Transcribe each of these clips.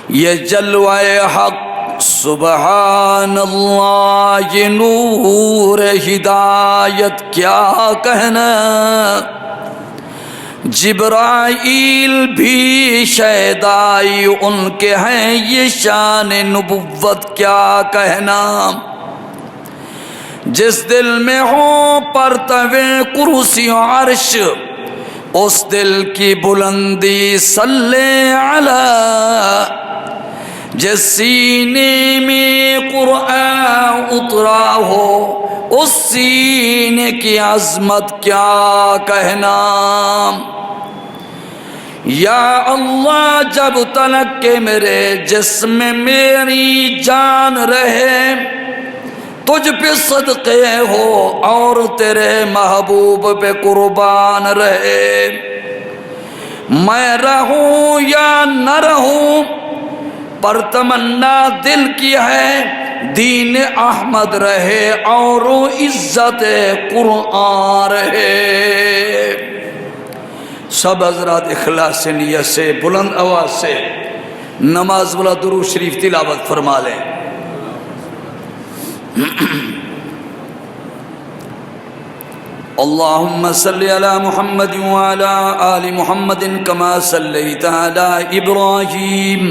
یہ جلوہ حق سبحان اللہ، یہ نور ہدایت کیا کہنا، جبرائیل بھی شہدائی ان کے ہیں، یہ شان نبوت کیا کہنا، جس دل میں ہو پرتوے کرسی و عرش، اس دل کی بلندی صلی علی، جس سینے میں قرآن اترا ہو، اس سینے کی عظمت کیا کہنا۔ یا اللہ جب تلک کہ میرے جسم میں میری جان رہے، تجھ پہ صدقے ہو اور تیرے محبوب پہ قربان رہے، میں رہوں یا نہ رہوں پر تمنا دل کی ہے، دین احمد رہے اور عزت قرآن رہے۔ سب حضرات اخلاص سے نیت سے بلند آواز سے نماز والا درود شریف تلاوت فرما لیں۔ اللہم صلی علی محمد وعلی آل محمد کما صلیت علی ابراہیم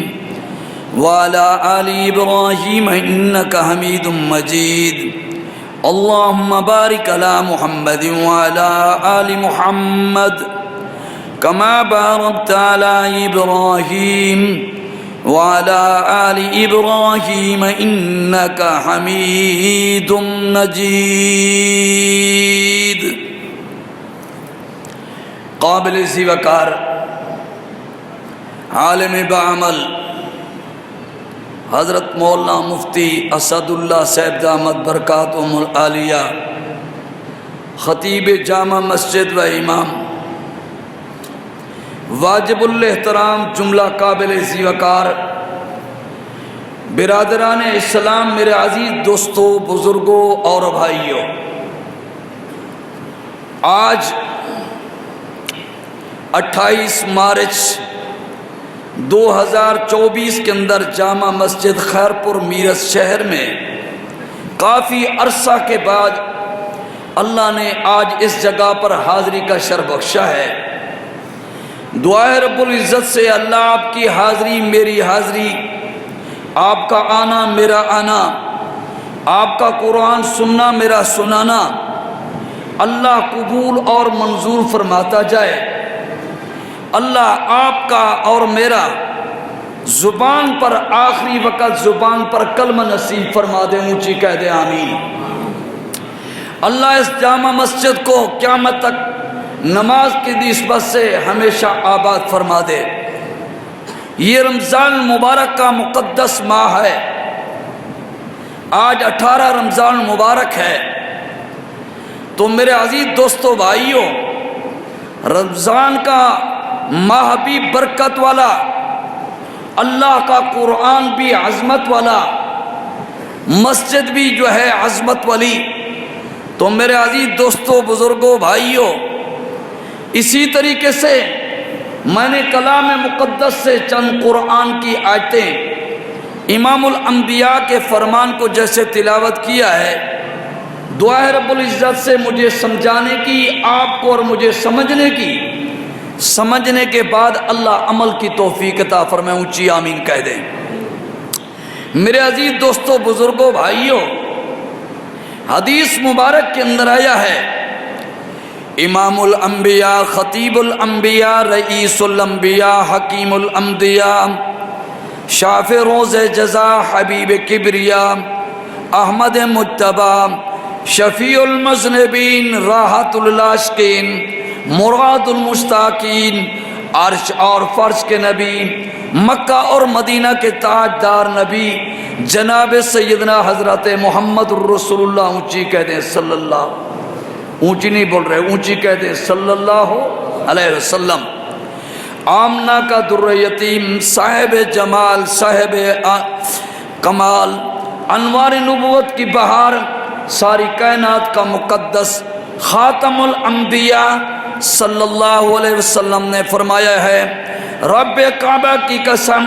وعلی آل ابراہیم انکا حمید مجید۔ اللہم بارک علی محمد وعلی آل محمد کما بارکت علی ابراہیم وعلی آل ابراہیم انکا حمید مجید۔ قابل ذی وقار عالم بعمل حضرت مولانا مفتی اسد اللہ صاحب دامت برکاتہم العالیہ، خطیب جامع مسجد و امام، واجب الاحترام جملہ قابل ذی وقار برادران اسلام، میرے عزیز دوستوں، بزرگوں اور بھائیوں، آج 28 مارچ 2024 کے اندر جامع مسجد خیرپور میرٹھ شہر میں کافی عرصہ کے بعد اللہ نے آج اس جگہ پر حاضری کا شرف بخشا ہے۔ دعائے رب العزت سے اللہ آپ کی حاضری میری حاضری، آپ کا آنا میرا آنا، آپ کا قرآن سننا میرا سنانا اللہ قبول اور منظور فرماتا جائے۔ اللہ آپ کا اور میرا زبان پر آخری وقت زبان پر کلمہ نصیب فرما دے، اونچی کہہ دے آمین۔ اللہ اس جامع مسجد کو قیامت تک نماز کی نسبت سے ہمیشہ آباد فرما دے۔ یہ رمضان مبارک کا مقدس ماہ ہے، آج 18 رمضان مبارک ہے، تو میرے عزیز دوستو بھائیوں، رمضان کا ماہ بھی برکت والا، اللہ کا قرآن بھی عظمت والا، مسجد بھی جو ہے عظمت والی، تو میرے عزیز دوستو بزرگوں بھائیوں، اسی طریقے سے میں نے کلام مقدس سے چند قرآن کی آیتیں امام الانبیاء کے فرمان کو جیسے تلاوت کیا ہے، دعائے رب العزت سے مجھے سمجھانے کی، آپ کو اور مجھے سمجھنے کی، سمجھنے کے بعد اللہ عمل کی توفیق عطا فرمائے، اونچی آمین کہہ دیں۔ میرے عزیز دوستو بزرگوں بھائیوں، حدیث مبارک کے اندر آیا ہے، امام الانبیاء، خطیب الانبیاء، رئیس الانبیاء، حکیم الانبیاء، شافع روز جزا، حبیب کبریا، احمد مجتبی، شفیع المذنبین، راحت العاشقین، مراد المشتاقین، عرش اور فرش کے نبی، مکہ اور مدینہ کے تاجدار نبی جناب سیدنا حضرت محمد الرسول اللہ، اونچی کہہ دیں صلی اللہ، اونچی نہیں بول رہے، اونچی کہہ دیں صلی اللہ علیہ وسلم۔ آمنہ کا در یتیم، صاحب جمال، صاحب کمال، انوار نبوت کی بہار، ساری کائنات کا مقدس خاتم الانبیاء صلی اللہ علیہ وسلم نے فرمایا ہے، رب کعبہ کی قسم،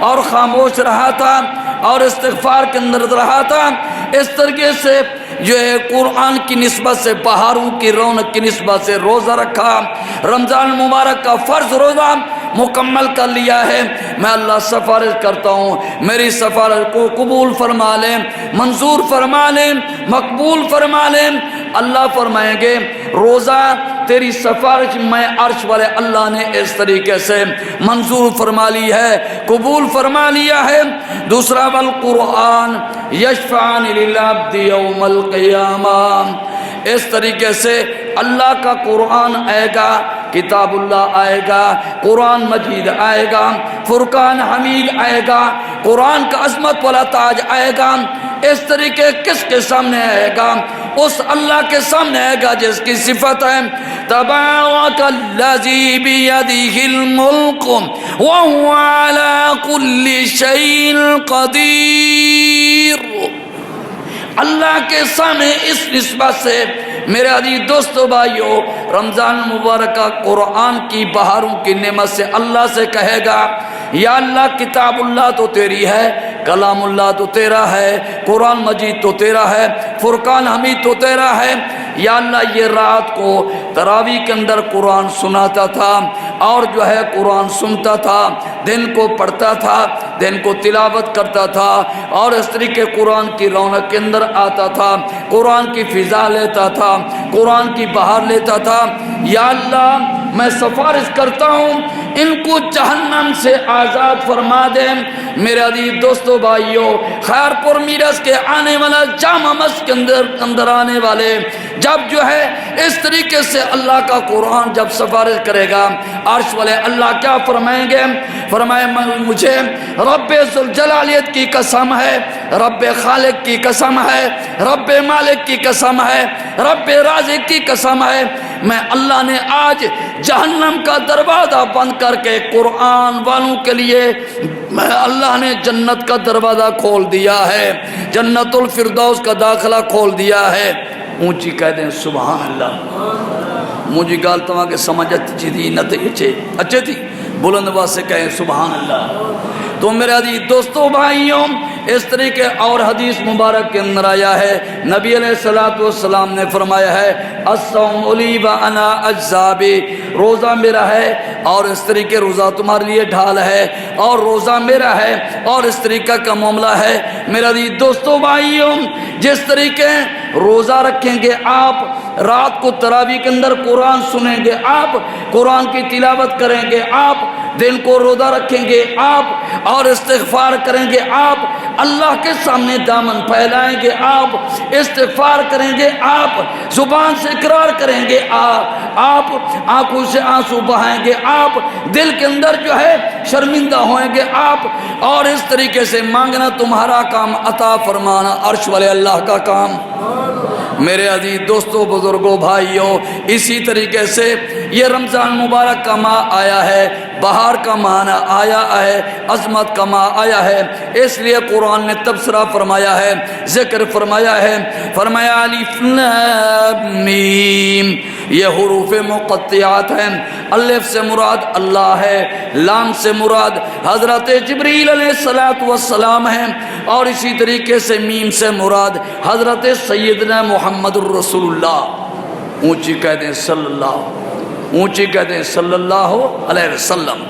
اور خاموش رہا تھا اور استغفار کے اندر رہا تھا، اس طریقے سے جو ہے قرآن کی نسبت سے، بہاروں کی رونق کی نسبت سے روزہ رکھا، رمضان مبارک کا فرض روزہ مکمل کر لیا ہے، میں اللہ سفارش کرتا ہوں میری سفارش کو قبول فرما لیں، منظور فرما لیں، مقبول فرما لیں۔ اللہ فرمائیں گے روزہ تیری سفارش میں عرش والے اللہ نے اس طریقے سے منظور فرما لی ہے، قبول فرما لیا ہے۔ دوسرا والقرآن یشفعان للعبد یوم القیامہ، اس طریقے سے اللہ کا قرآن آئے گا، کتاب اللہ آئے گا، قرآن مجید آئے گا، فرقان حمید آئے گا، قرآن کا عظمت والا تاج آئے گا۔ اس طریقے کس کے سامنے آئے گا؟ اس اللہ کے سامنے آئے گا جس کی صفت ہے تبارک الذی بیدہ الملک وہو علی کل شیء قدیر۔ اللہ کے سامنے اس نسبت سے میرے عزیز دوستو بھائیو، رمضان مبارک کا قرآن کی بہاروں کی نعمت سے اللہ سے کہے گا یا اللہ کتاب اللہ تو تیری ہے، کلام اللہ تو تیرا ہے، قرآن مجید تو تیرا ہے، فرقان حمید تو تیرا ہے۔ یا اللہ یہ رات کو تراویح کے اندر قرآن سناتا تھا اور جو ہے قرآن سنتا تھا، دن کو پڑھتا تھا، دن کو تلاوت کرتا تھا اور اس طریقے قرآن کی رونق کے اندر آتا تھا، قرآن کی فضا لیتا تھا، قرآن کی بہار لیتا تھا۔ یا اللہ میں سفارش کرتا ہوں ان کو جہنم سے آزاد فرما دیں۔ میرے عزیز دوستو بھائیو، خیر پور میرس کے آنے والا جامع مسجد کے اندر آنے والے جب جو ہے اس طریقے سے اللہ کا قرآن جب سفارش کرے گا، عرش والے اللہ کیا فرمائیں گے؟ فرمائے مجھے رب ذوالجلالیت کی قسم ہے، رب خالق کی قسم ہے، رب مالک کی قسم ہے، رب رازق کی قسم ہے، میں اللہ نے آج جہنم کا دروازہ بند کر کے قرآن والوں کے لیے میں اللہ نے جنت کا دروازہ کھول دیا ہے، جنت الفردوس کا داخلہ کھول دیا ہے۔ اونچی کہہ دیں سبحان اللہ۔ مجھے گال تمہاں کے سمجھ اچھی تھی نہ اچھے تھی، بلند آواز سے کہیں سبحان اللہ۔ تو میرے عزیز دوستو بھائیوں، اس طریقے اور حدیث مبارک کے اندر آیا ہے، نبی علیہ السلام نے فرمایا ہے الصوم لی وانا اجزا بہ، روزہ میرا ہے اور اس طریقے روزہ تمہارے لیے ڈھال ہے، اور روزہ میرا ہے اور اس طریقہ کا معاملہ ہے۔ میرے عزیز دوستو بھائیوں، جس طریقے روزہ رکھیں گے آپ، رات کو تراویح کے اندر قرآن سنیں گے آپ، قرآن کی تلاوت کریں گے آپ، دن کو روزہ رکھیں گے آپ اور استغفار کریں گے آپ، اللہ کے سامنے دامن پھیلائیں گے آپ، استغفار کریں گے آپ، زبان سے اقرار کریں گے آپ، آنکھوں سے آنسو بہائیں گے آپ، دل کے اندر جو ہے شرمندہ ہوئیں گے آپ، اور اس طریقے سے مانگنا تمہارا کام، عطا فرمانا عرش والے اللہ کا کام۔ میرے عزیز دوستوں بزرگوں بھائیوں، اسی طریقے سے یہ رمضان مبارک کا ماہ آیا ہے، بہار کا ماہ آیا ہے، عظمت کا ماہ آیا ہے، اس لیے قرآن نے تبصرہ فرمایا ہے، ذکر فرمایا ہے، فرمایا الف لام میم، یہ حروف مقطعات ہیں۔ الف سے مراد اللہ ہے، لام سے مراد حضرت جبریل علیہ السلام ہیں، اور اسی طریقے سے میم سے مراد حضرت سیدنا محمد الرسول اللہ۔ اونچی کہہ دیں صلی اللہ، اونچی کہہ دیں صلی اللہ علیہ وسلم۔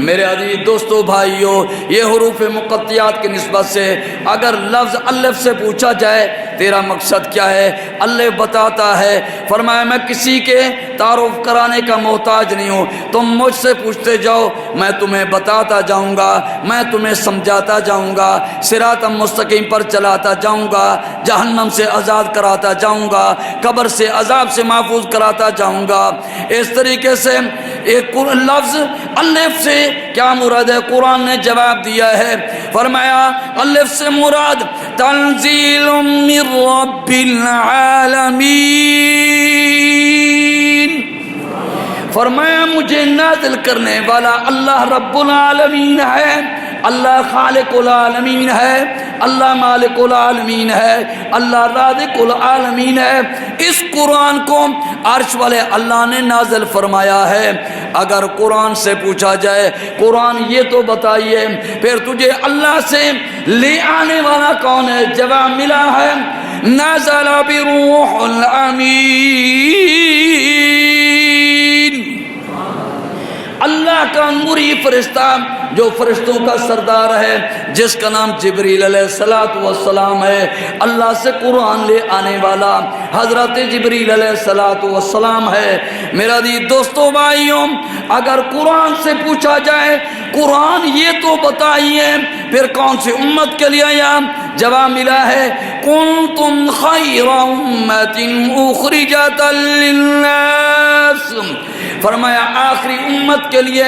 میرے عزیز دوستو بھائیوں، یہ حروف مقطعات کی نسبت سے اگر لفظ الف سے پوچھا جائے تیرا مقصد کیا ہے، الف بتاتا ہے، فرمایا میں کسی کے تعارف کرانے کا محتاج نہیں ہوں، تم مجھ سے پوچھتے جاؤ، میں تمہیں بتاتا جاؤں گا، میں تمہیں سمجھاتا جاؤں گا، صراط مستقیم پر چلاتا جاؤں گا، جہنم سے آزاد کراتا جاؤں گا، قبر سے عذاب سے محفوظ کراتا جاؤں گا۔ اس طریقے سے ایک لفظ الف سے کیا مراد ہے؟ قرآن نے جواب دیا ہے، فرمایا الف سے مراد تنزیل من رب العالمین، فرمایا مجھے نازل کرنے والا اللہ رب العالمین ہے، اللہ خالق العالمین ہے، اللہ مالک العالمین ہے، اللہ رازق العالمین ہے۔ اس قرآن کو عرش والے اللہ نے نازل فرمایا ہے۔ اگر قرآن سے پوچھا جائے قرآن یہ تو بتائیے پھر تجھے اللہ سے لے آنے والا کون ہے؟ جواب ملا ہے نزل بروح الامین، اللہ کا نوری فرشتہ جو فرشتوں کا سردار ہے، جس کا نام جبریل علیہ السلام ہے، اللہ سے قرآن لے آنے والا حضرت جبریل علیہ السلام ہے۔ میرا دوستو بھائیوں، اگر قرآن سے پوچھا جائے قرآن یہ تو بتائیے پھر کون سی امت کے لیے آیا؟ جواب ملا ہے کنتم خیر امت اخرجت للناس، فرمایا آخری امت کے لیے،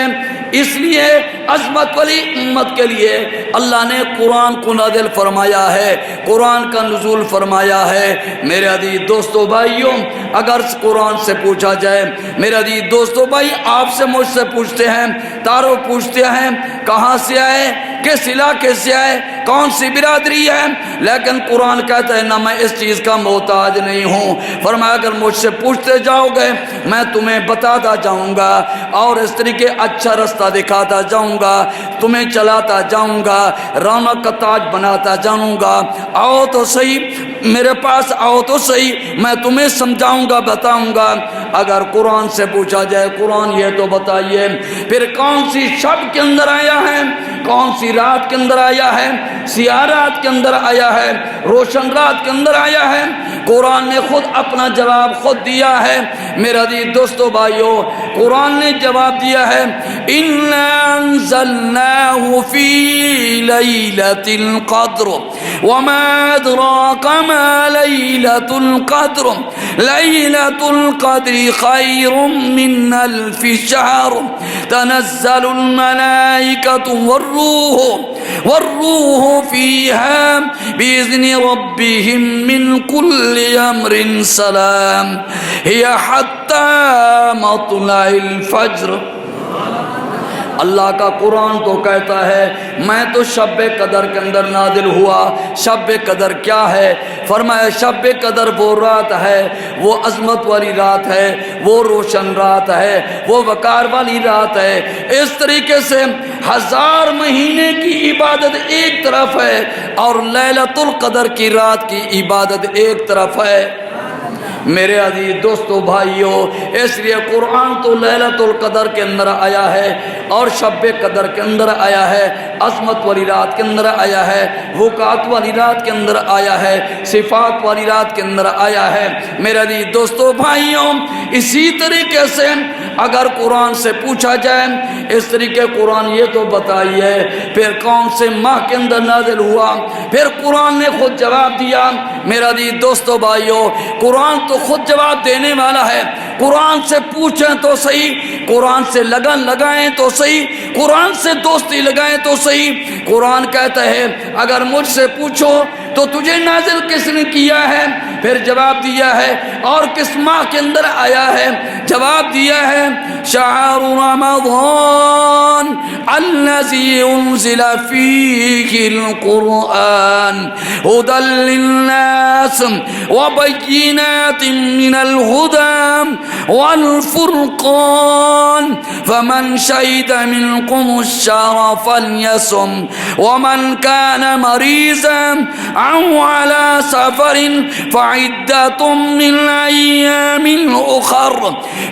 اس لیے عظمت والی امت کے لیے اللہ نے قرآن کو نازل فرمایا ہے، قرآن کا نزول فرمایا ہے۔ میرے عزیز دوستو بھائیوں، اگر قرآن سے پوچھا جائے، میرے عزیز دوستو بھائی آپ سے مجھ سے پوچھتے ہیں، تعارف پوچھتے ہیں کہاں سے آئے، کس علاقے سے آئے، کون سی برادری ہے، لیکن قرآن کہتا ہے نہ میں اس چیز کا محتاج نہیں ہوں۔ فرمایا اگر مجھ سے پوچھتے جاؤ گے میں تمہیں بتاتا جاؤں گا اور اس طریقے اچھا رستہ دکھاتا جاؤں گا، تمہیں چلاتا جاؤں گا، رونق کا تاج بناتا جاؤں گا۔ آؤ تو صحیح میرے پاس، آؤ تو صحیح، میں تمہیں سمجھاؤں گا، بتاؤں گا۔ اگر قرآن سے پوچھا جائے قرآن یہ تو بتائیے پھر کون سی شب کے اندر آیا ہے، کون سی رات کے اندر آیا ہے، سیاہ رات کے اندر آیا ہے، روشن رات کے اندر آیا ہے؟ قرآن نے خود اپنا جواب خود دیا ہے۔ میرا دوستو بھائیو، قرآن نے جواب دیا ہے اِنَّا أَنزَلْنَاهُ فِي لَيْلَةِ الْقَدْرِ وَمَا أَدْرَاكَ مَا لَيْلَةُ الْقَدْرِ لَيْلَةُ الْقَدْرِ خَيْرٌ مِّنْ أَلْفِ شَهْرٍ تَنَزَّلُ الْمَلَائِكَةُ وَالرُّوحُ فِيهَا بِإِذْنِ رَبِّهِم مِّن كُلِّ أَمْرٍ سَلَامٌ هِيَ حَتَّى مَطْلَعِ الْفَجْرِ۔ اللہ کا قرآن تو کہتا ہے میں تو شب قدر کے اندر نازل ہوا۔ شب قدر کیا ہے؟ فرمایا شب قدر وہ رات ہے، وہ عظمت والی رات ہے، وہ روشن رات ہے، وہ وقار والی رات ہے۔ اس طریقے سے 1000 مہینے کی عبادت ایک طرف ہے اور لیلۃ القدر کی رات کی عبادت ایک طرف ہے۔ میرے عزیز دوستو بھائیو، اس لیے قرآن تو لیلۃ القدر کے اندر آیا ہے اور شب قدر کے اندر آیا ہے، عظمت والی رات کے اندر آیا ہے، وقات والی رات کے اندر آیا ہے، صفات والی رات کے اندر آیا ہے۔ میرے عزیز دوستو بھائیو، اسی طریقے سے اگر قرآن سے پوچھا جائے اس طریقے قرآن یہ تو بتائیے پھر کون سے ماہ کے اندر نازل ہوا؟ پھر قرآن نے خود جواب دیا۔ میرا عزیز دوستو بھائیو، قرآن تو خود جواب دینے والا ہے۔ قرآن سے پوچھیں تو صحیح، قرآن سے لگن لگائیں تو صحیح، قرآن سے دوستی لگائیں تو صحیح۔ قرآن کہتا ہے اگر مجھ سے پوچھو تو تجھے نازل کس نے کیا ہے؟ پھر جواب دیا ہے اور کس ماہ کے اندر آیا ہے؟ جواب دیا ہے شہر رمضان الذی انزل فیہ القرآن ھدی للناس وبینات من الہدی والفرقان فمن شہد منکم الشہر فلیصم ومن کان مریضا او علی سفر فعدۃ من ایام اخر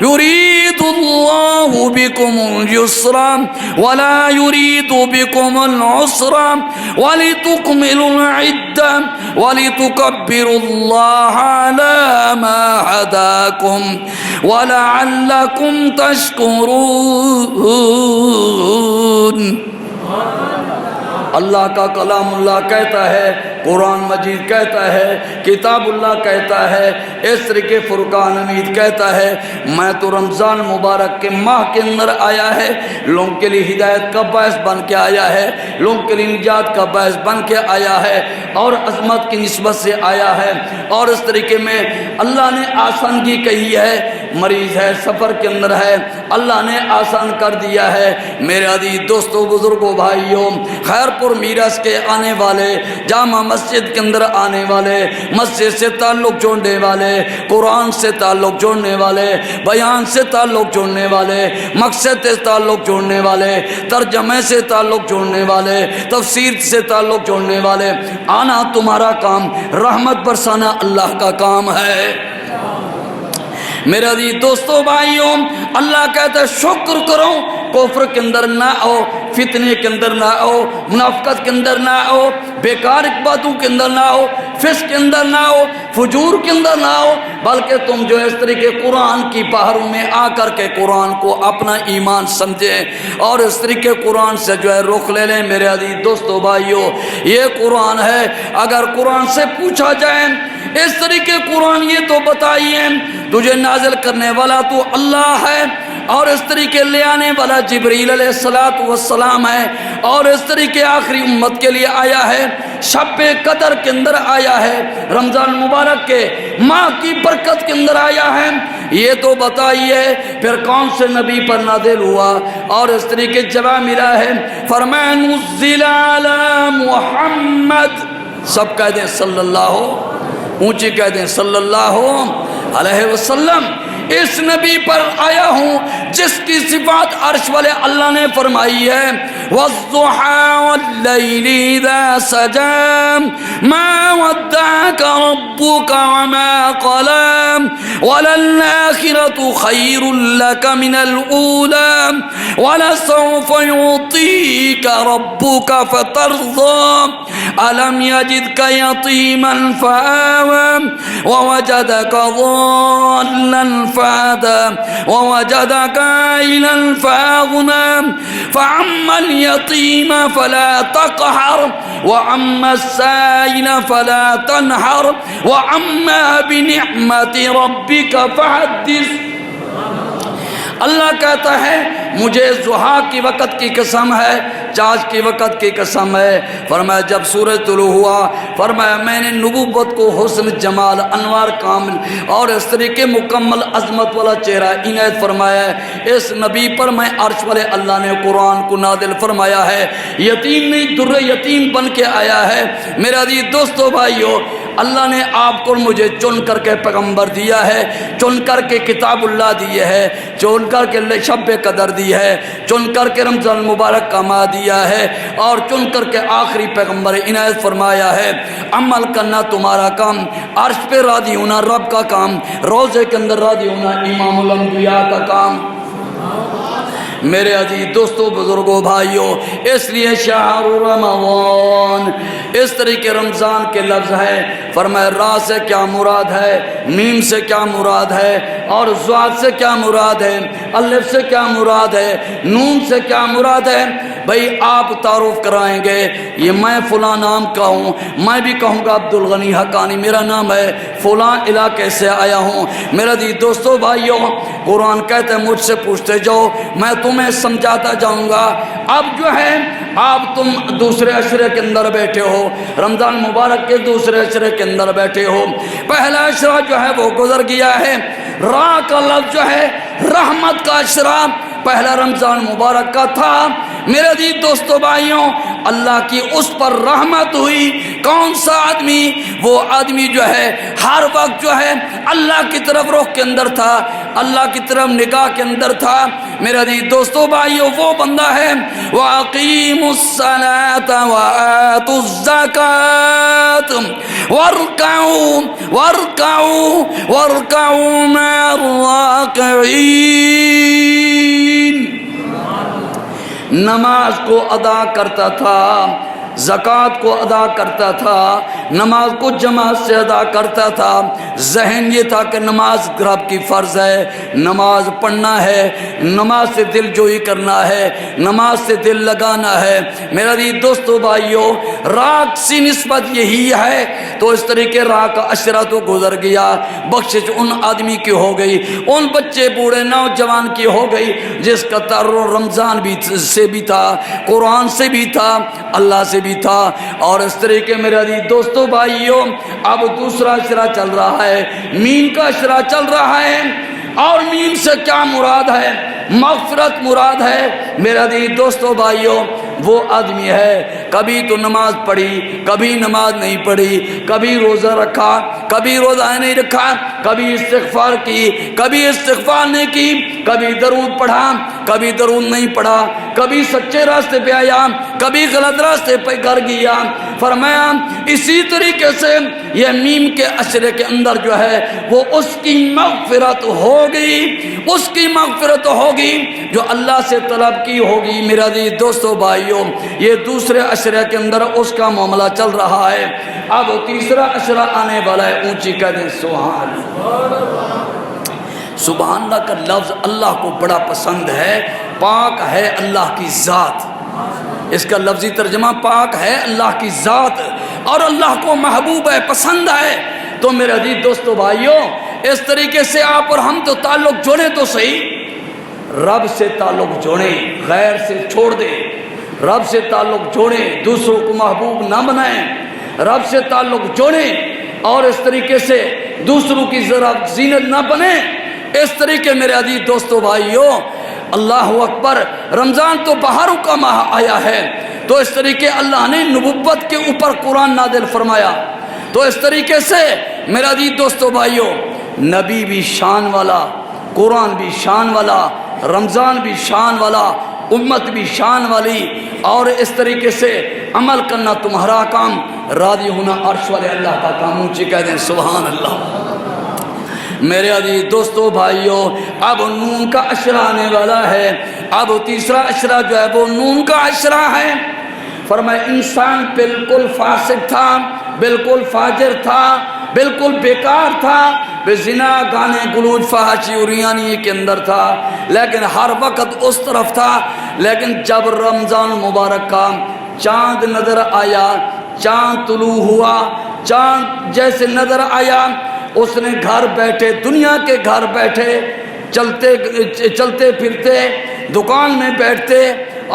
یرید اللہ بکم اليسر ولا یرید بکم العسر ولتکملوا العدة ولتکبروا اللہ علی ما ہداکم ولعلکم تشکرون۔ اللہ کا کلام اللہ کہتا ہے، قرآن مجید کہتا ہے، کتاب اللہ کہتا ہے، اس طریقے فرقان حمید کہتا ہے میں تو رمضان مبارک کے ماہ کے اندر آیا ہے، لوگوں کے لیے ہدایت کا باعث بن کے آیا ہے، لوگوں کے لیے نجات کا باعث بن کے آیا ہے اور عظمت کی نسبت سے آیا ہے۔ اور اس طریقے میں اللہ نے آسانگی کہی ہے مریض ہے، سفر کے اندر ہے، اللہ نے آسان کر دیا ہے۔ میرے عزیز دوستوں، بزرگوں، بھائیوں، خیر پور میراث کے آنے والے، جامع مسجد کے اندر آنے والے، مسجد سے تعلق جوڑنے والے، قرآن سے تعلق جوڑنے والے، بیان سے تعلق جوڑنے والے، مقصد سے تعلق جوڑنے والے، ترجمے سے تعلق جوڑنے والے، تفسیر سے تعلق جوڑنے والے، آنا تمہارا کام، رحمت برسانا اللہ کا کام ہے۔ میرے عزیز دوستو بھائیوں، اللہ کہتا ہے شکر کرو، کفر کے اندر نہ آؤ، فتنے کے اندر نہ آؤ، منافقت کے اندر نہ آؤ، بیکار باتوں کے اندر نہ آؤ، فسق کے اندر نہ آؤ، فجور کے اندر نہ آؤ، بلکہ تم جو اس طریقے قرآن کی پہاڑوں میں آ کر کے قرآن کو اپنا ایمان سمجھیں اور اس طریقے قرآن سے جو ہے رخ لے لیں۔ میرے عزیز دوستو بھائیوں، یہ قرآن ہے، اگر قرآن سے پوچھا جائے اس طریقے قرآن یہ تو بتائیے تجھے نازل کرنے والا تو اللہ ہے اور اس طریقے لے آنے والا جبریل علیہ السلام ہے اور اس طریقے آخری امت کے لیے آیا ہے، شب قدر کے اندر آیا ہے، رمضان مبارک کے ماہ کی برکت کے اندر آیا ہے، یہ تو بتائیے پھر کون سے نبی پر نازل ہوا اور اس طریقے جواب ملا ہے۔ فرمایا نزل علی محمد، سب کہہ دیں صلی اللہ، اونچی کہہ دیں صلی اللہ علیہ وسلم، اس نبی پر آیا ہوں جس کی صفات عرش والے اللہ نے فرمائی ہے، وَالضُّحَى وَاللَّيْلِ إِذَا سَجَى مَا وَدَّعَكَ رَبُّكَ وَمَا قَلَى وَلَلْآخِرَةُ خَيْرٌ لَكَ مِنَ الْأُولَى وَلَسَوْفَ يُعْطِيكَ رَبُّكَ فَتَرْضَى أَلَمْ يَجِدْكَ يَتِيمًا فَآوَى وَوَجَدَكَ ضَالًّا فَهَدَى وَوَجَدَكَ عَائِلًا فَأَغْنَى فَأَمَّا الْيَتِيمَ فَلَا تَقْهَرْ وَأَمَّا السَّائِلَ فَلَا تَنْهَرْ وَأَمَّا بِنِعْمَةِ رَبِّكَ فَحَدِّثْ۔ اللہ کہتا ہے مجھے ضحیٰ کی وقت کی قسم ہے، چاش کی وقت کی قسم ہے، فرمایا جب سورج طلوع ہوا، فرمایا میں نے نبوت کو حسن جمال انوار کامل اور اس طریقے مکمل عظمت والا چہرہ عنایت فرمایا ہے، اس نبی پر میں عرش والے اللہ نے قرآن کو نازل فرمایا ہے، یتیم نہیں در یتیم بن کے آیا ہے۔ میرے عزیز دوستو بھائیو، اللہ نے آپ کو مجھے چن کر کے پیغمبر دیا ہے، چن کر کے کتاب اللہ دی ہے، چن کر کے شب قدر دی ہے، چن کر کے رمضان مبارک کا ماہ دیا ہے اور چن کر کے آخری پیغمبر عنایت فرمایا ہے۔ عمل کرنا تمہارا کام، عرش پہ راضی ہونا رب کا کام، روزے کے اندر راضی ہونا امام الانبیاء کا کام۔ میرے عزیز دوستو بزرگوں بھائیوں، اس لیے شہر رمضان اس طریقے رمضان کے لفظ ہے، فرمایا را سے کیا مراد ہے، میم سے کیا مراد ہے اور ضاد سے کیا مراد ہے، الف سے کیا مراد ہے، نون سے کیا مراد ہے۔ بھئی آپ تعارف کرائیں گے یہ میں فلاں نام کا ہوں، میں بھی کہوں گا عبدالغنی حقانی میرا نام ہے، فلاں علاقے سے آیا ہوں۔ میرا دی دوستو بھائیوں، قرآن کہتے ہیں مجھ سے پوچھتے جاؤ میں تمہیں سمجھاتا جاؤں گا۔ اب جو ہے آپ تم دوسرے عشرے کے اندر بیٹھے ہو، رمضان مبارک کے دوسرے عشرے کے اندر بیٹھے ہو، پہلا عشرہ جو ہے وہ گزر گیا ہے، را کا لفظ جو ہے رحمت کا عشرہ پہلا رمضان مبارک کا تھا۔ میرے عزیز دوستو بھائیوں، اللہ کی اس پر رحمت ہوئی، کون سا آدمی؟ وہ آدمی جو ہے ہر وقت جو ہے اللہ کی طرف رخ کے اندر تھا، اللہ کی طرف نگاہ کے اندر تھا۔ میرے عزیز دوستو بھائیوں، وہ بندہ ہے وَأَقِيمُوا الصَّلَاةَ وَآتُوا الزَّكَاةَ وَارْكَعُوا مَعَ الرَّاكِعِينَ۔ نماز کو ادا کرتا تھا، زکوٰۃ کو ادا کرتا تھا، نماز کو جماعت سے ادا کرتا تھا، ذہن یہ تھا کہ نماز رب کی فرض ہے، نماز پڑھنا ہے، نماز سے دل جوئی کرنا ہے، نماز سے دل لگانا ہے۔ میرا دوستو بھائیو، راک سی نسبت یہی ہے، تو اس طریقے راک کا عشرہ تو گزر گیا، بخشش ان آدمی کی ہو گئی، ان بچے بوڑھے نوجوان کی ہو گئی جس کا تعلق رمضان بھی سے بھی تھا، قرآن سے بھی تھا، اللہ سے بھی تھا۔ اور اس طریقے میرے عزیز دوستو بھائیوں، اب دوسرا عشرہ چل رہا ہے، مین کا عشرہ چل رہا ہے۔ اور میم سے کیا مراد ہے؟ مغفرت مراد ہے۔ میرا عزیز دوستو بھائیوں، وہ آدمی ہے کبھی تو نماز پڑھی، کبھی نماز نہیں پڑھی، کبھی روزہ رکھا، کبھی روزہ نہیں رکھا، کبھی استغفار کی، کبھی استغفار نہیں کی، کبھی درود پڑھا، کبھی درود نہیں پڑھا، کبھی سچے راستے پہ آیا، کبھی غلط راستے پہ گر گیا۔ فرمایا اسی طریقے سے یہ میم کے عشرے کے اندر جو ہے وہ اس کی مغفرت ہوگی، اس کی مغفرت ہوگی جو اللہ سے طلب کی ہوگی۔ میرا عزیز دوستو بھائیوں، یہ دوسرے عشرے کے اندر اس کا معاملہ چل رہا ہے۔ اب تیسرا عشرہ آنے والا ہے، اونچی کہہ دیں سبحان اللہ۔ سبحان اللہ کا لفظ اللہ کو بڑا پسند ہے۔ پاک ہے اللہ کی ذات، اس کا لفظی ترجمہ پاک ہے اللہ کی ذات، اور اللہ کو محبوب ہے، پسند ہے۔ تو میرے عزیز دوستو بھائیوں، اس طریقے سے آپ اور ہم تو تعلق جوڑیں تو صحیح، رب سے تعلق جوڑیں، غیر سے چھوڑ دیں۔ رب سے تعلق جوڑیں، دوسروں کو محبوب نہ بنائیں۔ رب سے تعلق جوڑیں اور اس طریقے سے دوسروں کی ذرا زینت نہ بنیں۔ اس طریقے میرے عزیز دوستو بھائیوں، اللہ اکبر، رمضان تو بہاروں کا ماہ آیا ہے، تو اس طریقے اللہ نے نبوت کے اوپر قرآن نازل فرمایا۔ تو اس طریقے سے میرا عزیز دوستو بھائیوں، نبی بھی شان والا، قرآن بھی شان والا، رمضان بھی شان والا، امت بھی شان والی، اور اس طریقے سے عمل کرنا تمہارا کام، راضی ہونا عرش والے اللہ کا کام۔ اونچی کہہ دیں سبحان اللہ۔ میرے عزیز دوستو بھائیوں، اب نون کا عشرہ آنے والا ہے۔ اب تیسرا عشرہ جو ہے وہ نون کا عشرہ ہے۔ فرمایا انسان بالکل فاسق تھا، بالکل فاجر تھا، بالکل بیکار تھا، بے زنا، گانے، گلوچ، فحاشی اور ریانی کے اندر تھا، لیکن ہر وقت اس طرف تھا۔ لیکن جب رمضان مبارک کا چاند نظر آیا، چاند طلوع ہوا، چاند جیسے نظر آیا، اس نے گھر بیٹھے، دنیا کے گھر بیٹھے، چلتے پھرتے، دکان میں بیٹھتے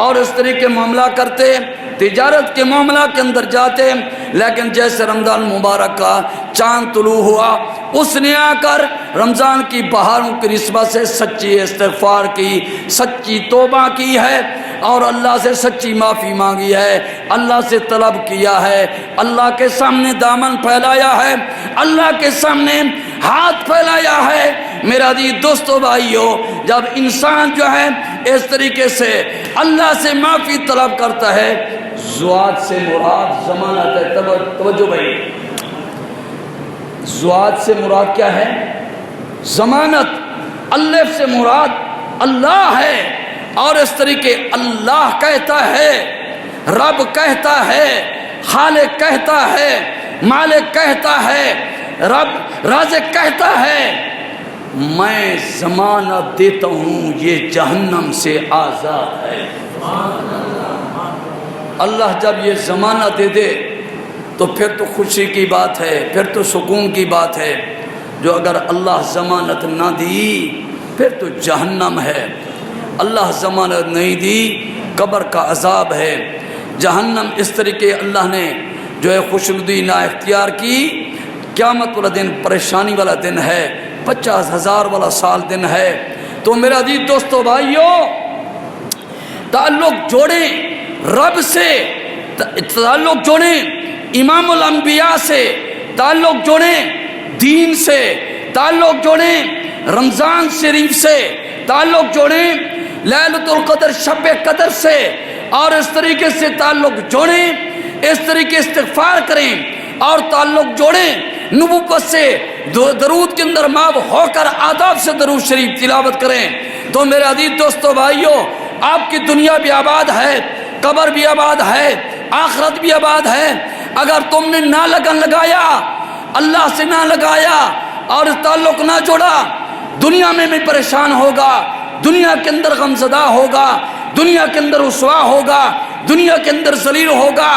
اور اس طریقے معاملہ کرتے، تجارت کے معاملہ کے اندر جاتے، لیکن جیسے رمضان مبارک کا چاند طلوع ہوا، اس نے آ کر رمضان کی بہاروں کی نسبت سے سچی استغفار کی، سچی توبہ کی ہے، اور اللہ سے سچی معافی مانگی ہے، اللہ سے طلب کیا ہے، اللہ کے سامنے دامن پھیلایا ہے، اللہ کے سامنے ہاتھ پھیلایا ہے۔ میرا عزیز دوستو بھائیوں، جب انسان جو ہے اس طریقے سے اللہ سے معافی طلب کرتا ہے، زوات سے مراد ضمانت ہے۔ توجہ بھائی، زوات سے مراد کیا ہے؟ ضمانت۔ الف سے مراد اللہ ہے، اور اس طریقے اللہ کہتا ہے، رب کہتا ہے، خالق کہتا ہے، مالک کہتا ہے، رب رازق کہتا ہے، میں ضمانت دیتا ہوں یہ جہنم سے آزاد ہے۔ اللہ جب یہ ضمانت دے دے تو پھر تو خوشی کی بات ہے، پھر تو سکون کی بات ہے۔ جو اگر اللہ ضمانت نہ دی پھر تو جہنم ہے، اللہ ضمانت نہیں دی قبر کا عذاب ہے، جہنم۔ اس طریقے اللہ نے جو ہے خوشنودی نہ اختیار کی، قیامت والا دن پریشانی والا دن ہے، 50,000 والا سال دن ہے۔ تو میرا عزیز دوستو بھائیوں، تعلق جوڑیں رب سے، تعلق جوڑیں امام الانبیاء سے، تعلق جوڑیں دین سے، تعلق جوڑیں رمضان شریف سے، تعلق جوڑیں لیلۃ القدر شب قدر سے، اور اس طریقے سے تعلق جوڑیں، اس طریقے استغفار کریں، اور تعلق جوڑیں نبوت سے، درود کے اندر ماب ہو کر آداب سے درود شریف تلاوت کریں۔ تو میرے عزیز دوستو بھائیوں، آپ کی دنیا بھی آباد ہے، قبر بھی آباد ہے، آخرت بھی آباد ہے۔ اگر تم نے نہ لگن لگایا، اللہ سے نہ لگایا اور تعلق نہ جوڑا، دنیا میں بھی پریشان ہوگا، دنیا کے اندر غمزدہ ہوگا، دنیا کے اندر رسوا ہوگا، دنیا کے اندر ذلیل ہوگا،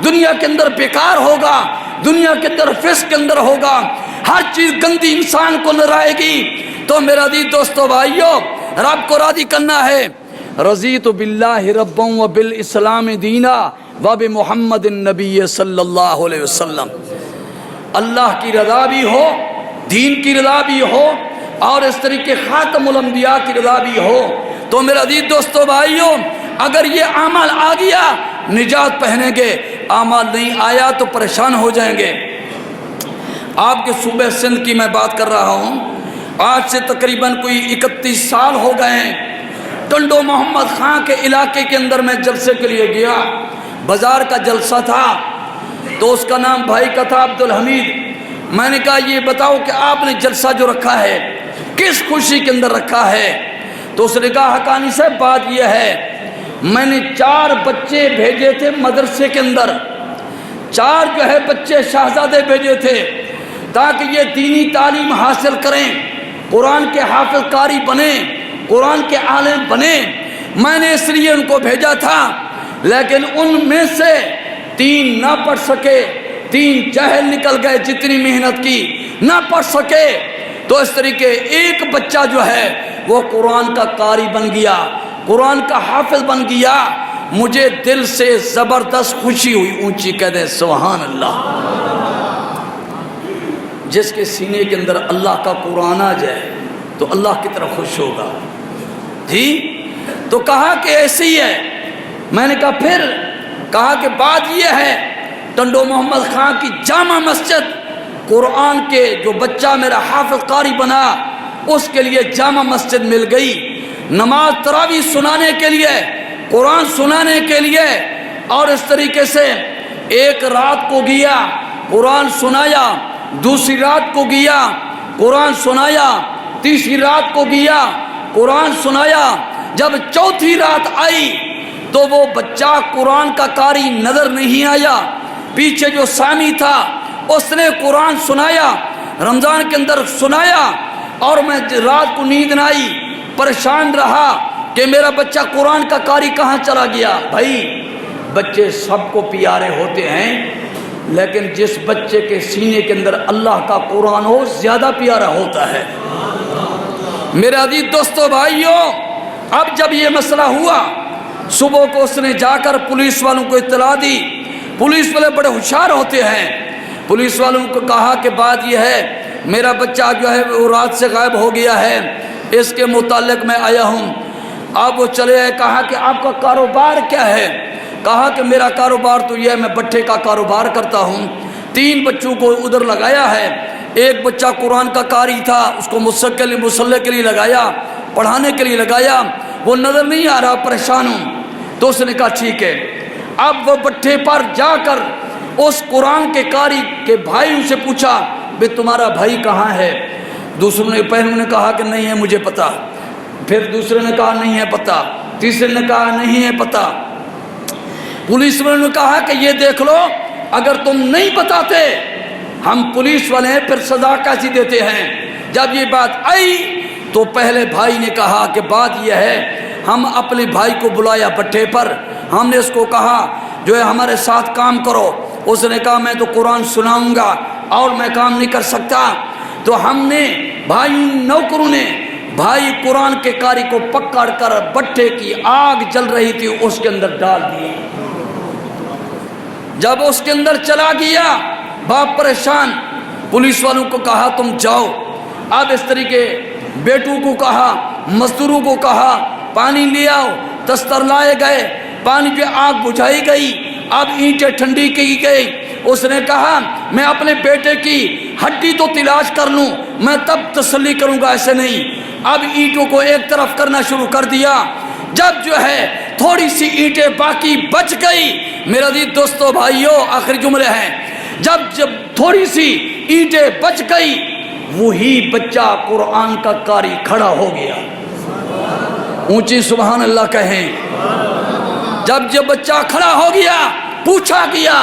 دنیا کے اندر بیکار ہوگا، دنیا کے اندر فسق کے اندر ہوگا، ہر چیز گندی انسان کو نرائے گی۔ تو میرا عزیز دوستو بھائیوں، رب کو راضی کرنا ہے۔ رضیت باللہ ربا وبالاسلام دینا وبمحمد النبی صلی اللہ علیہ وسلم۔ اللہ کی رضا بھی ہو، دین کی رضا بھی ہو، اور اس طریقے خاتم الانبیاء کی رضا بھی ہو. تو میرے عزیز دوستو بھائیوں، اگر یہ اعمال آ گیا نجات پہنیں گے، اعمال نہیں آیا تو پریشان ہو جائیں گے. آپ کے صوبہ سندھ کی میں بات کر رہا ہوں. آج سے تقریباً کوئی 31 سال ہو گئے ہیں. ٹنڈو محمد خان کے علاقے کے اندر میں جلسے کے لیے گیا. بازار کا جلسہ تھا تو اس کا نام بھائی کا تھا عبدالحمید. میں نے کہا یہ بتاؤ کہ آپ نے جلسہ جو رکھا ہے کس خوشی کے اندر رکھا ہے؟ تو اس نے کہا حقانی صاحب بات یہ ہے، میں نے 4 بچے بھیجے تھے مدرسے کے اندر، 4 جو ہے بچے شہزادے بھیجے تھے تاکہ یہ دینی تعلیم حاصل کریں، قرآن کے حافظ قاری بنیں، قرآن کے عالم بنیں. میں نے اس لیے ان کو بھیجا تھا، لیکن ان میں سے 3 نہ پڑھ سکے، 3 جاہل نکل گئے، جتنی محنت کی نہ پڑھ سکے. تو اس طریقے ایک بچہ جو ہے وہ قرآن کا قاری بن گیا، قرآن کا حافظ بن گیا. مجھے دل سے زبردست خوشی ہوئی. اونچی کہہ دیں سبحان اللہ. جس کے سینے کے اندر اللہ کا قرآن آ جائے تو اللہ کی طرف خوش ہوگا. جی تو کہا کہ ایسے ہی ہے. میں نے کہا پھر؟ کہا کہ بات یہ ہے ٹنڈو محمد خان کی جامع مسجد قرآن کے جو بچہ میرا حافظ قاری بنا اس کے لیے جامع مسجد مل گئی. نماز تراویح سنانے کے لیے، قرآن سنانے کے لیے. اور اس طریقے سے ایک رات کو گیا قرآن سنایا، دوسری رات کو گیا قرآن سنایا، تیسری رات کو گیا قرآن سنایا. جب چوتھی رات آئی تو وہ بچہ قرآن کا قاری نظر نہیں آیا. پیچھے جو سامی تھا اس نے قرآن سنایا، رمضان کے اندر سنایا. اور میں رات کو نیند نہ آئی، پریشان رہا کہ میرا بچہ قرآن کا قاری کہاں چلا گیا. بھائی بچے سب کو پیارے ہوتے ہیں، لیکن جس بچے کے سینے کے اندر اللہ کا قرآن ہو زیادہ پیارا ہوتا ہے. میرے عزیز دوستو بھائیوں، اب جب یہ مسئلہ ہوا صبح کو اس نے جا کر پولیس والوں کو اطلاع دی. پولیس والے بڑے ہوشیار ہوتے ہیں. پولیس والوں کو کہا کہ بات یہ ہے میرا بچہ جو ہے وہ رات سے غائب ہو گیا ہے، اس کے متعلق میں آیا ہوں. اب وہ چلے آئے. کہا کہ آپ کا کاروبار کیا ہے؟ کہا کہ میرا کاروبار تو یہ ہے، میں بٹھے کا کاروبار کرتا ہوں. 3 بچوں کو ادھر لگایا ہے. ایک بچہ قرآن کا قاری تھا، اس کو مصلح کے لیے لگایا، پڑھانے کے لیے لگایا. وہ نظر نہیں آ رہا، پریشان ہوں. تو اس نے کہا ٹھیک ہے. اب وہ بٹھے پر جا کر اس قرآن کے قاری کے بھائی سے پوچھا بھئی تمہارا بھائی کہاں ہے؟ دوسروں نے پہلے نے کہا کہ نہیں ہے مجھے پتا. پھر دوسرے نے کہا نہیں ہے پتا. تیسرے نے کہا نہیں ہے پتا. پولیس والوں نے کہا کہ یہ دیکھ لو، اگر تم نہیں بتاتے ہم پولیس والے ہیں، پھر سزا کیسی دیتے ہیں. جب یہ بات آئی تو پہلے بھائی نے کہا کہ بات یہ ہے، ہم اپنے بھائی کو بلایا بٹھے پر. ہم نے اس کو کہا جو ہے ہمارے ساتھ کام کرو. اس نے کہا میں تو قرآن سناؤں گا اور میں کام نہیں کر سکتا. تو ہم نے بھائی نوکروں نے بھائی قرآن کے قاری کو پکڑ کر بٹھے کی آگ جل رہی تھی اس کے اندر ڈال دی. جب اس کے اندر چلا گیا باپ پریشان. پولیس والوں کو کہا تم جاؤ. اب اس طریقے بیٹوں کو کہا، مزدوروں کو کہا پانی لے آؤ. دستر لائے گئے، پانی پہ آگ بجھائی گئی. اب اینٹیں ٹھنڈی کی گئی. اس نے کہا میں اپنے بیٹے کی ہڈی تو تلاش کر لوں، میں تب تسلی کروں گا، ایسے نہیں. اب اینٹوں کو ایک طرف کرنا شروع کر دیا. جب جو ہے تھوڑی سی اینٹیں باقی بچ گئی، میرا عزیز دوستو بھائیوں آخری جملے ہیں، جب تھوڑی سی اینٹیں بچ گئی وہی بچہ قرآن کا قاری کھڑا ہو گیا. اونچی سبحان اللہ کہیں. جب بچہ کھڑا ہو گیا پوچھا گیا،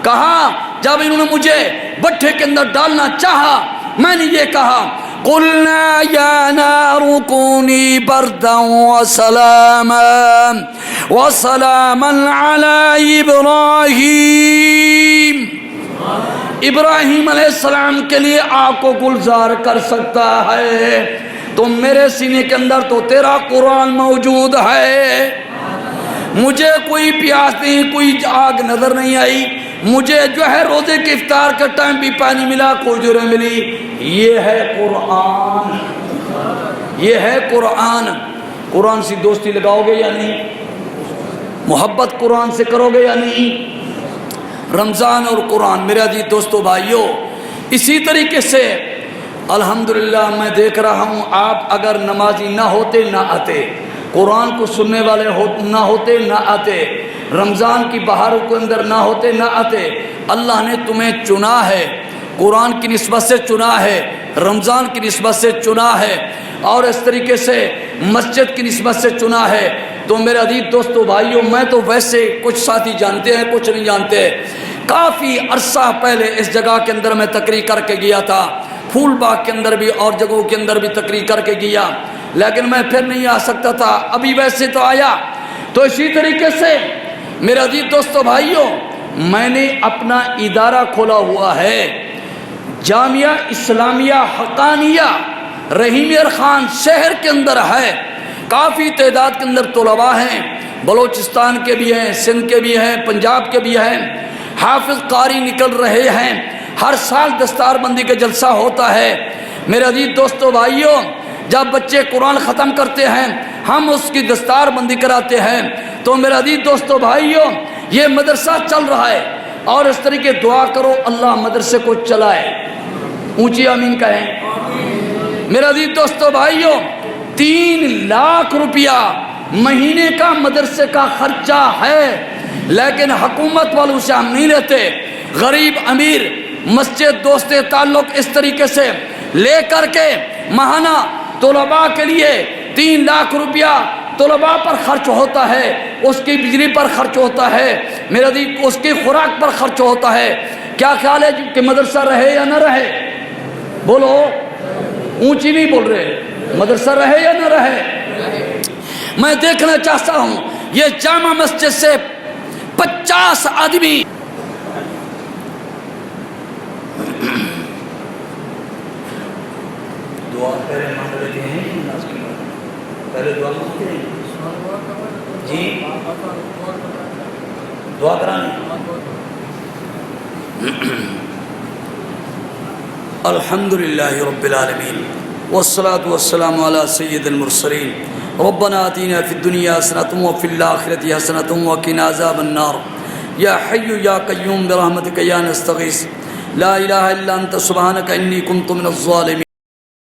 کہا جب انہوں نے مجھے بٹھے کے اندر ڈالنا چاہا میں نے یہ کہا قلنا یا نار کونی بردا وسلاما علی ابراہیم. ابراہیم علیہ السلام کے لیے آگ کو گلزار کر سکتا ہے، تو میرے سینے کے اندر تو تیرا قرآن موجود ہے. مجھے کوئی پیاس نہیں، کوئی آگ نظر نہیں آئی. مجھے جو ہے روزے کے افطار کا ٹائم بھی پانی ملا، کھجوریں ملی. یہ ہے قرآن. یہ ہے قرآن. قرآن سے دوستی لگاؤ گے یا نہیں؟ محبت قرآن سے کرو گے یا نہیں؟ رمضان اور قرآن میرے عزیز دوستو بھائیو، اسی طریقے سے الحمدللہ میں دیکھ رہا ہوں آپ اگر نمازی نہ ہوتے نہ آتے، قرآن کو سننے والے نہ ہوتے نہ آتے، رمضان کی بہاروں کے اندر نہ ہوتے نہ آتے. اللہ نے تمہیں چنا ہے، قرآن کی نسبت سے چنا ہے، رمضان کی نسبت سے چنا ہے، اور اس طریقے سے مسجد کی نسبت سے چنا ہے. تو میرے عزیز دوستو بھائیوں، میں تو ویسے کچھ ساتھی جانتے ہیں کچھ نہیں جانتے. کافی عرصہ پہلے اس جگہ کے اندر میں تقریر کر کے گیا تھا، پھول باغ کے اندر بھی اور جگہوں کے اندر بھی تقریر کر کے گیا، لیکن میں پھر نہیں آ سکتا تھا. ابھی ویسے تو آیا. تو اسی طریقے سے میرے عزیز دوستو بھائیوں، میں نے اپنا ادارہ کھولا ہوا ہے، جامعہ اسلامیہ حقانیہ رحیم خان شہر کے اندر ہے. کافی تعداد کے اندر طلباء ہیں، بلوچستان کے بھی ہیں، سندھ کے بھی ہیں، پنجاب کے بھی ہیں، حافظ قاری نکل رہے ہیں. ہر سال دستار بندی کا جلسہ ہوتا ہے. میرے عزیز دوستو بھائیوں، جب بچے قرآن ختم کرتے ہیں ہم اس کی دستار بندی کراتے ہیں. تو میرے عزیز دوستو بھائیوں، یہ مدرسہ چل رہا ہے، اور اس طریقے دعا کرو اللہ مدرسے کو چلائے. اونچی آمین کہیں. میرے عزیز دوستو بھائیوں، 3 لاکھ روپیہ مہینے کا مدرسے کا خرچہ ہے، لیکن حکومت والوں سے ہم نہیں لیتے. غریب امیر مسجد دوست تعلق اس طریقے سے لے کر کے ماہانہ طلباء کے لیے 3 لاکھ روپیہ طلباء پر خرچ ہوتا ہے، اس کی بجلی پر خرچ ہوتا ہے، میرا دی اس کی خوراک پر خرچ ہوتا ہے. کیا خیال ہے کہ مدرسہ رہے یا نہ رہے؟ بولو، اونچی نہیں بول رہے، مدرسہ رہے یا نہ رہے؟ میں دیکھنا چاہتا ہوں یہ جامع مسجد سے 50 آدمی دعا پہلے مانگ لیتے ہیں، پہلے دعا مانگتے ہیں جی، دعا کرانی. الحمدللہ رب العالمین والصلاة والسلام علی سید المرسلین. ربنا آتینا فی الدنیا حسنۃ وفی الآخرۃ حسنۃ وقنا عذاب النار. یا حی یا قیوم برحمتک یا نستغیث لا الہ الا انت سبحانک انی کنت من الظالمین.